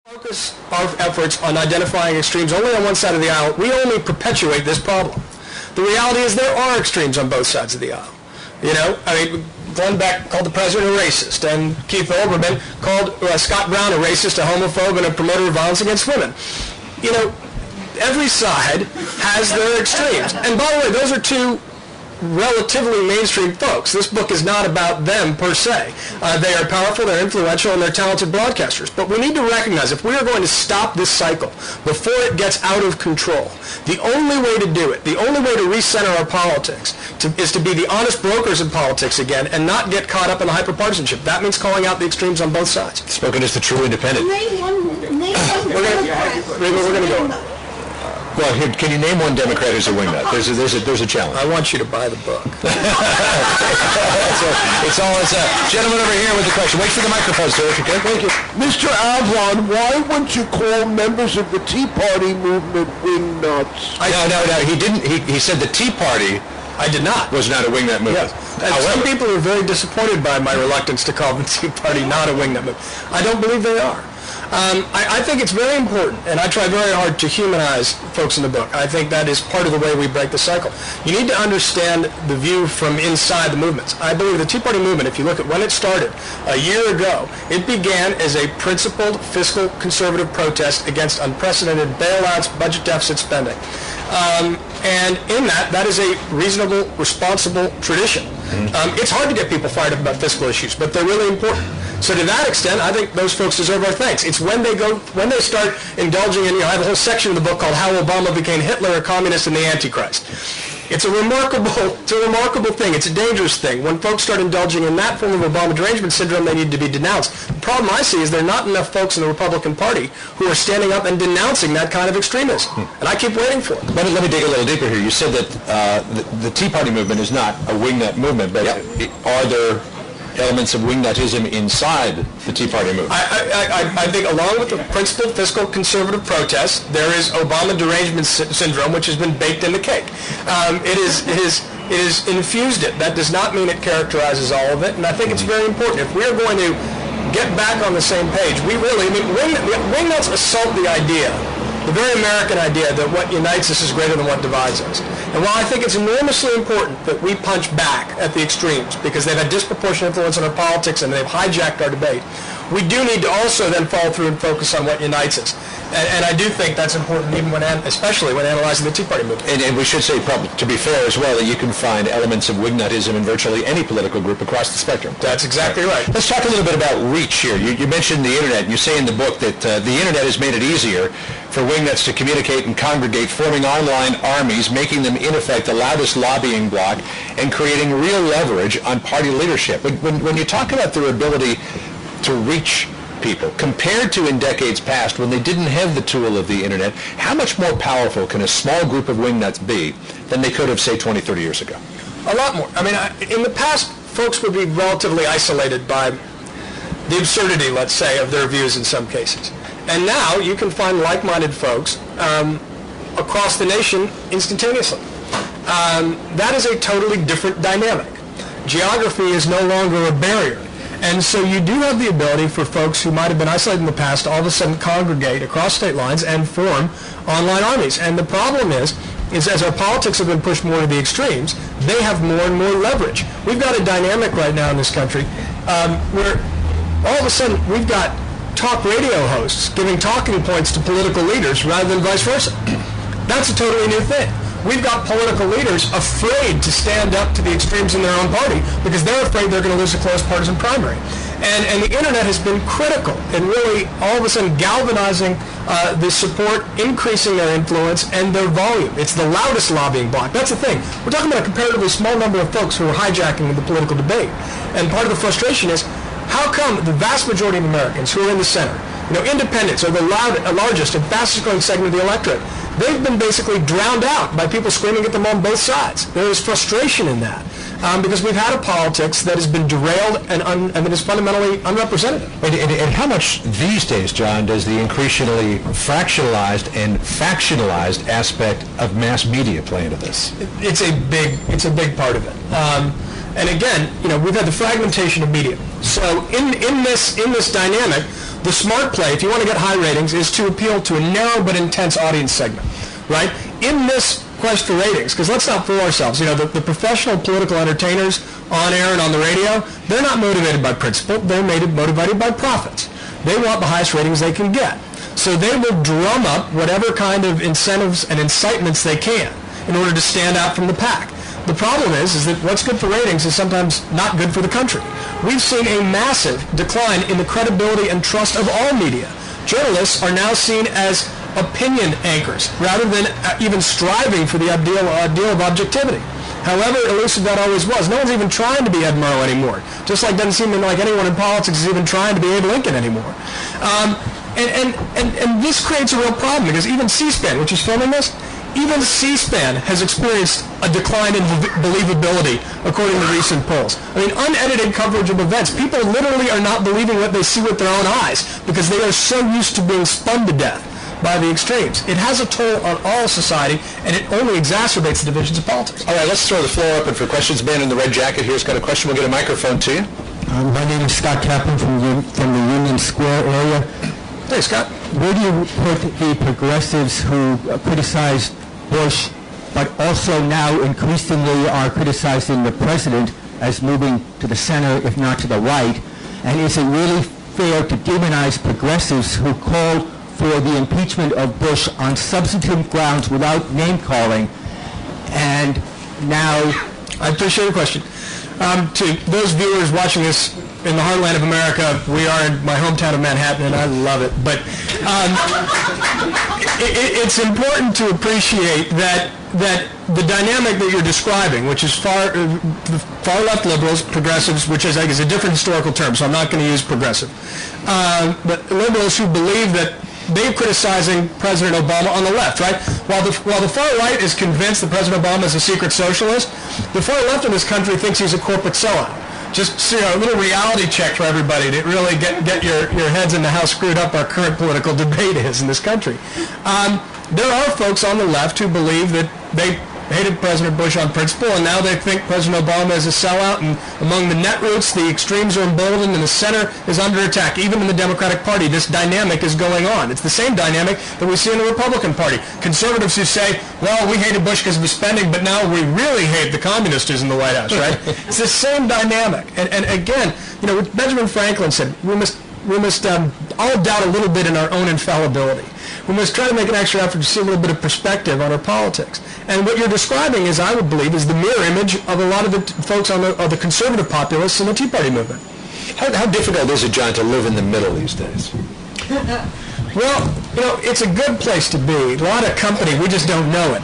Focus our efforts on identifying extremes only on one side of the aisle, we only perpetuate this problem. The reality is there are extremes on both sides of the aisle. You know, I mean, Glenn Beck called the president a racist, and Keith Olbermann called Scott Brown a racist, a homophobe, and a promoter of violence against women. You know, every side has their extremes. And by the way, those are two relatively mainstream folks. This book is not about them per se. They are powerful, they're influential, and they're talented broadcasters. But we need to recognize if we are going to stop this cycle before it gets out of control, the only way to do it, the only way to recenter our politics is to be the honest brokers in politics again and not get caught up in the hyper-partisanship. That means calling out the extremes on both sides. Spoken as the true independent. Name one We're going to go on. Well, here, can you name one Democrat who's a wingnut? There's a challenge. I want you to buy the book. It's all gentleman over here with the question. Wait for the microphone, sir. If you can. Thank you. Mr. Avlon, why wouldn't you call members of the Tea Party movement wingnuts? No. He didn't. He said the Tea Party. I did not. Was not a wingnut movement. Yes. And some people are very disappointed by my reluctance to call the Tea Party not a wingnut movement. I don't believe they are. I think it's very important, and I try very hard to humanize folks in the book. I think that is part of the way we break the cycle. You need to understand the view from inside the movements. I believe the Tea Party movement, if you look at when it started a year ago, it began as a principled fiscal conservative protest against unprecedented bailouts, budget deficit spending. And in that is a reasonable, responsible tradition. It's hard to get people fired up about fiscal issues, but they're really important. So to that extent, I think those folks deserve our thanks. It's when they start indulging in, I have a whole section in the book called How Obama Became Hitler, a Communist, and the Antichrist. It's a remarkable thing. It's a dangerous thing. When folks start indulging in that form of Obama derangement syndrome, they need to be denounced. The problem I see is there are not enough folks in the Republican Party who are standing up and denouncing that kind of extremism. And I keep waiting for it. Let me dig a little deeper here. You said that the Tea Party movement is not a wingnut movement, but are there elements of wingnutism inside the Tea Party movement? I think along with the principled fiscal conservative protest, there is Obama derangement syndrome, which has been baked in the cake. It is infused it. That does not mean it characterizes all of it, and I think it's very important. If we're going to get back on the same page, wingnuts assault the idea, the very American idea that what unites us is greater than what divides us. And while I think it's enormously important that we punch back at the extremes because they've had disproportionate influence on our politics and they've hijacked our debate, we do need to also then follow through and focus on what unites us. And I do think that's important, even especially when analyzing the Tea Party movement. And we should say, probably, to be fair as well, that you can find elements of wingnutism in virtually any political group across the spectrum. That's exactly right. Let's talk a little bit about reach here. You mentioned the Internet, and you say in the book that the Internet has made it easier for wingnuts to communicate and congregate, forming online armies, making them, in effect, the loudest lobbying bloc, and creating real leverage on party leadership. When you talk about their ability to reach people, compared to in decades past when they didn't have the tool of the Internet, how much more powerful can a small group of wingnuts be than they could have, say, 20, 30 years ago? A lot more. I mean, in the past, folks would be relatively isolated by the absurdity, let's say, of their views in some cases. And now you can find like-minded folks across the nation instantaneously. That is a totally different dynamic. Geography is no longer a barrier. And so you do have the ability for folks who might have been isolated in the past to all of a sudden congregate across state lines and form online armies. And the problem is as our politics have been pushed more to the extremes, they have more and more leverage. We've got a dynamic right now in this country where all of a sudden we've got talk radio hosts giving talking points to political leaders rather than vice versa. That's a totally new thing. We've got political leaders afraid to stand up to the extremes in their own party because they're afraid they're going to lose a close partisan primary. And the Internet has been critical in really all of a sudden galvanizing the support, increasing their influence and their volume. It's the loudest lobbying bloc. That's the thing. We're talking about a comparatively small number of folks who are hijacking the political debate. And part of the frustration is, how come the vast majority of Americans who are in the center, independents are the largest and fastest growing segment of the electorate, they've been basically drowned out by people screaming at them on both sides. There is frustration in that because we've had a politics that has been derailed and that is fundamentally unrepresentative. And how much these days, John, does the increasingly fractionalized and factionalized aspect of mass media play into this? It's a big part of it. And again, we've had the fragmentation of media. So in this dynamic, The smart play, if you want to get high ratings, is to appeal to a narrow but intense audience segment, right? In this quest for ratings, because let's not fool ourselves, the professional political entertainers on air and on the radio, they're not motivated by principle, they're motivated by profits. They want the highest ratings they can get. So they will drum up whatever kind of incentives and incitements they can in order to stand out from the pack. The problem is that what's good for ratings is sometimes not good for the country. We've seen a massive decline in the credibility and trust of all media. Journalists are now seen as opinion anchors rather than even striving for the ideal of objectivity. However elusive that always was. No one's even trying to be Ed Murrow anymore. Just like doesn't seem like anyone in politics is even trying to be Abe Lincoln anymore. And this creates a real problem because even C-SPAN, which is filming this, even C-SPAN has experienced a decline in believability, according to recent polls. I mean, unedited coverage of events. People literally are not believing what they see with their own eyes because they are so used to being spun to death by the extremes. It has a toll on all society, and it only exacerbates the divisions of politics. All right, let's throw the floor open for questions. Man in the red jacket here's got a question. We'll get a microphone to you. My name is Scott Kaplan from the Union Square area. Hey, Scott. Where do you put the progressives who criticized Bush, but also now increasingly are criticizing the president as moving to the center, if not to the right? And is it really fair to demonize progressives who called for the impeachment of Bush on substantive grounds without name-calling? And now, I appreciate the question. To those viewers watching this in the heartland of America, we are in my hometown of Manhattan, and I love it. But it's important to appreciate that the dynamic that you're describing, which is far left liberals, progressives, which I think is a different historical term, so I'm not going to use progressive, but liberals who believe that they're criticizing President Obama on the left, right? While the far right is convinced that President Obama is a secret socialist, the far left in this country thinks he's a corporate sellout. Just a little reality check for everybody to really get your heads into how screwed up our current political debate is in this country. There are folks on the left who believe that they hated President Bush on principle, and now they think President Obama is a sellout, and among the netroots, the extremes are emboldened, and the center is under attack. Even in the Democratic Party, this dynamic is going on. It's the same dynamic that we see in the Republican Party. Conservatives who say, well, we hated Bush because of his spending, but now we really hate the communist who's in the White House, right? It's the same dynamic. And again, what Benjamin Franklin said, we must all doubt a little bit in our own infallibility. We must try to make an extra effort to see a little bit of perspective on our politics. And what you're describing is, I would believe, is the mirror image of a lot of the folks of the conservative populists in the Tea Party movement. How difficult is it, John, to live in the middle these days? Well, it's a good place to be. A lot of company, we just don't know it.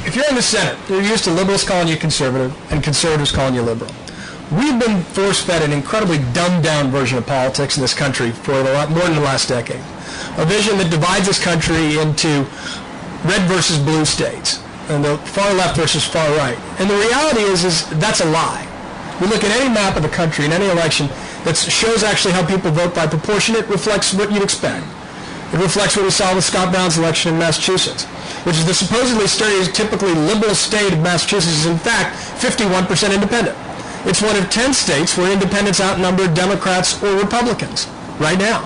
If you're in the Senate, you're used to liberals calling you conservative and conservatives calling you liberal. We've been force-fed an incredibly dumbed-down version of politics in this country for more than the last decade. A vision that divides this country into red versus blue states, and the far left versus far right. And the reality is that's a lie. We look at any map of the country in any election that shows actually how people vote by proportion. It reflects what you'd expect. It reflects what we saw with Scott Brown's election in Massachusetts, which is the supposedly stereotypically liberal state of Massachusetts is in fact 51% independent. It's one of 10 states where independents outnumber Democrats or Republicans right now.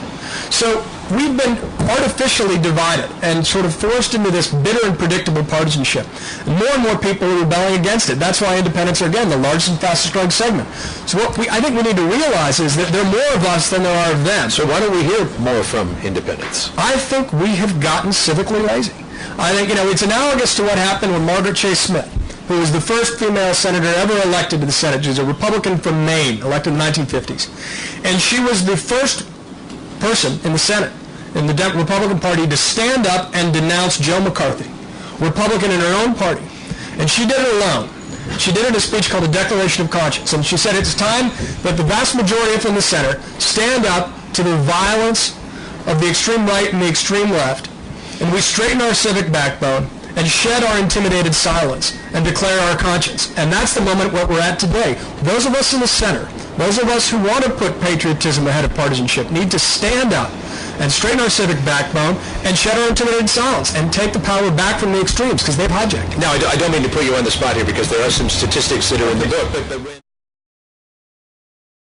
So we've been artificially divided and sort of forced into this bitter and predictable partisanship. And more people are rebelling against it. That's why independents are, again, the largest and fastest growing segment. So what I think we need to realize is that there are more of us than there are of them. So why don't we hear more from independents? I think we have gotten civically lazy. I think, it's analogous to what happened when Margaret Chase Smith, who was the first female senator ever elected to the Senate. She was a Republican from Maine, elected in the 1950s. And she was the first person in the Senate, in the Republican Party, to stand up and denounce Joe McCarthy, Republican in her own party. And she did it alone. She did it in a speech called the Declaration of Conscience. And she said it's time that the vast majority from the center stand up to the violence of the extreme right and the extreme left, and we straighten our civic backbone and shed our intimidated silence and declare our conscience. And that's the moment where we're at today. Those of us in the center, those of us who want to put patriotism ahead of partisanship, need to stand up and straighten our civic backbone and shed our intimidated silence and take the power back from the extremes because they've hijacked it. Now, I don't mean to put you on the spot here because there are some statistics that are in the book, but